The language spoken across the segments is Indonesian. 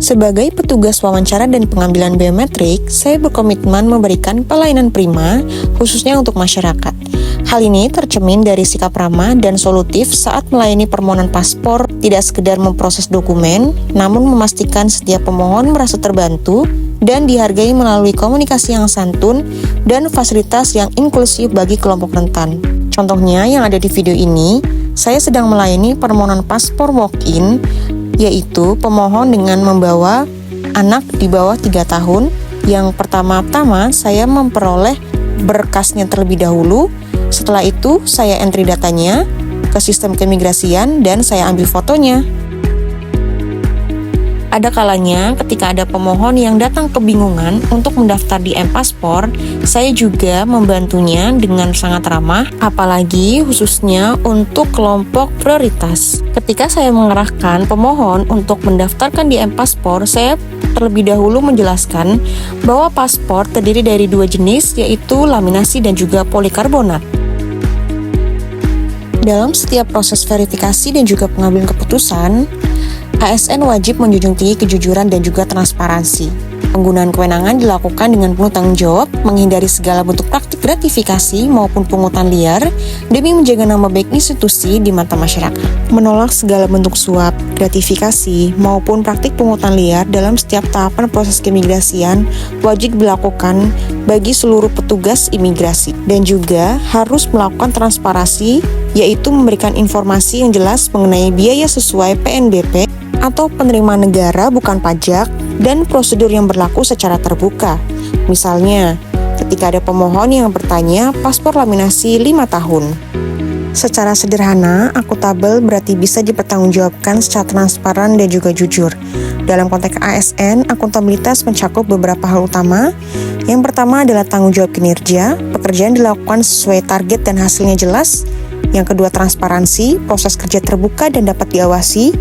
Sebagai petugas wawancara dan pengambilan biometrik, saya berkomitmen memberikan pelayanan prima, khususnya untuk masyarakat. Hal ini tercermin dari sikap ramah dan solutif saat melayani permohonan paspor, tidak sekedar memproses dokumen, namun memastikan setiap pemohon merasa terbantu dan dihargai melalui komunikasi yang santun dan fasilitas yang inklusif bagi kelompok rentan. Contohnya yang ada di video ini, saya sedang melayani permohonan paspor walk-in, yaitu pemohon dengan membawa anak di bawah 3 tahun. Yang pertama-tama saya memperoleh berkasnya terlebih dahulu, setelah itu saya entry datanya ke sistem keimigrasian dan saya ambil fotonya. Ada kalanya ketika ada pemohon yang datang kebingungan untuk mendaftar di M-Paspor, saya juga membantunya dengan sangat ramah, apalagi khususnya untuk kelompok prioritas. Ketika saya mengerahkan pemohon untuk mendaftarkan di M-Paspor, saya terlebih dahulu menjelaskan bahwa paspor terdiri dari 2 jenis, yaitu laminasi dan juga polikarbonat. Dalam setiap proses verifikasi dan juga pengambilan keputusan, ASN wajib menjunjung tinggi kejujuran dan juga transparansi. Penggunaan kewenangan dilakukan dengan penuh tanggung jawab, menghindari segala bentuk praktik gratifikasi maupun pungutan liar demi menjaga nama baik institusi di mata masyarakat. Menolak segala bentuk suap, gratifikasi, maupun praktik pungutan liar dalam setiap tahapan proses keimigrasian wajib dilakukan bagi seluruh petugas imigrasi, dan juga harus melakukan transparansi, yaitu memberikan informasi yang jelas mengenai biaya sesuai PNBP atau penerimaan negara bukan pajak, dan prosedur yang berlaku secara terbuka. Misalnya, ketika ada pemohon yang bertanya paspor laminasi 5 tahun. Secara sederhana, akuntabel berarti bisa dipertanggungjawabkan secara transparan dan juga jujur. Dalam konteks ASN, akuntabilitas mencakup beberapa hal utama. Yang pertama adalah tanggung jawab kinerja, pekerjaan dilakukan sesuai target dan hasilnya jelas. Yang kedua, transparansi, proses kerja terbuka dan dapat diawasi.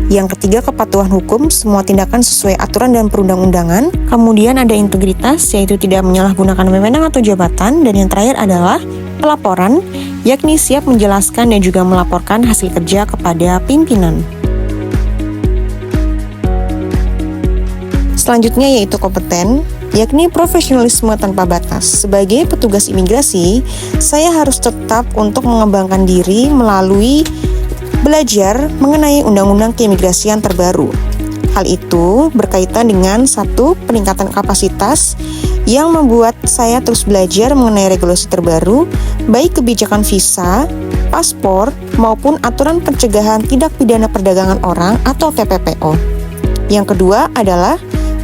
Yang ketiga, kepatuhan hukum, semua tindakan sesuai aturan dan perundang-undangan. Kemudian ada integritas, yaitu tidak menyalahgunakan wewenang atau jabatan. Dan yang terakhir adalah pelaporan, yakni siap menjelaskan dan juga melaporkan hasil kerja kepada pimpinan. Selanjutnya yaitu kompeten, yakni profesionalisme tanpa batas. Sebagai petugas imigrasi, saya harus tetap untuk mengembangkan diri melalui belajar mengenai undang-undang keimigrasian terbaru. Hal itu berkaitan dengan 1. Peningkatan kapasitas yang membuat saya terus belajar mengenai regulasi terbaru, baik kebijakan visa, paspor, maupun aturan pencegahan tindak pidana perdagangan orang atau TPPO. Yang kedua adalah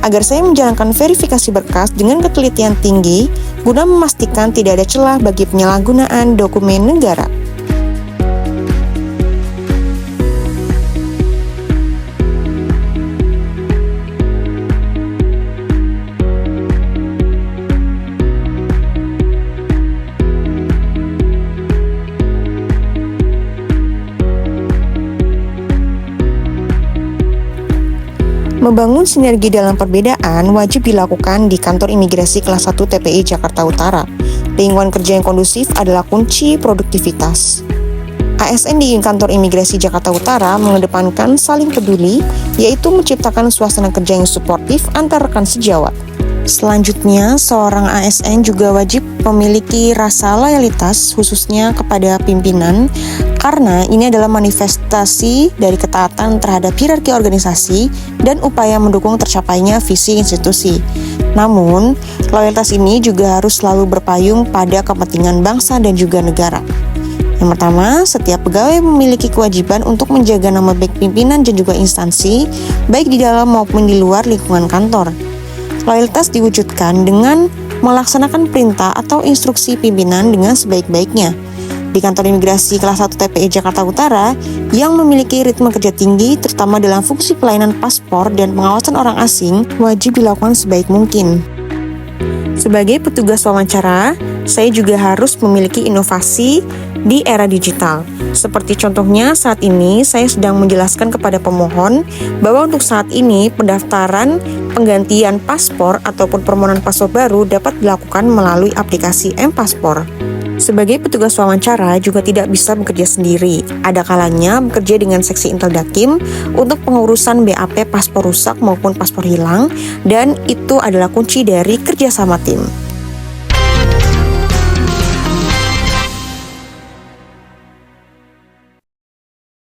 agar saya menjalankan verifikasi berkas dengan ketelitian tinggi guna memastikan tidak ada celah bagi penyalahgunaan dokumen negara. Membangun sinergi dalam perbedaan wajib dilakukan di kantor imigrasi kelas 1 TPI Jakarta Utara. Lingkungan kerja yang kondusif adalah kunci produktivitas. ASN di kantor imigrasi Jakarta Utara mengedepankan saling peduli, yaitu menciptakan suasana kerja yang suportif antar rekan sejawat. Selanjutnya, seorang ASN juga wajib memiliki rasa loyalitas khususnya kepada pimpinan, karena ini adalah manifestasi dari ketaatan terhadap hierarki organisasi dan upaya mendukung tercapainya visi institusi. Namun, loyalitas ini juga harus selalu berpayung pada kepentingan bangsa dan juga negara. Yang pertama, setiap pegawai memiliki kewajiban untuk menjaga nama baik pimpinan dan juga instansi, baik di dalam maupun di luar lingkungan kantor. Loyalitas diwujudkan dengan melaksanakan perintah atau instruksi pimpinan dengan sebaik-baiknya. Di kantor imigrasi kelas 1 TPI Jakarta Utara yang memiliki ritme kerja tinggi, terutama dalam fungsi pelayanan paspor dan pengawasan orang asing, wajib dilakukan sebaik mungkin. Sebagai petugas wawancara, saya juga harus memiliki inovasi di era digital. Seperti contohnya saat ini saya sedang menjelaskan kepada pemohon bahwa untuk saat ini pendaftaran penggantian paspor ataupun permohonan paspor baru dapat dilakukan melalui aplikasi M-Paspor. Sebagai petugas wawancara juga tidak bisa bekerja sendiri. Ada kalanya bekerja dengan seksi Inteldakim untuk pengurusan BAP paspor rusak maupun paspor hilang, dan itu adalah kunci dari kerjasama tim.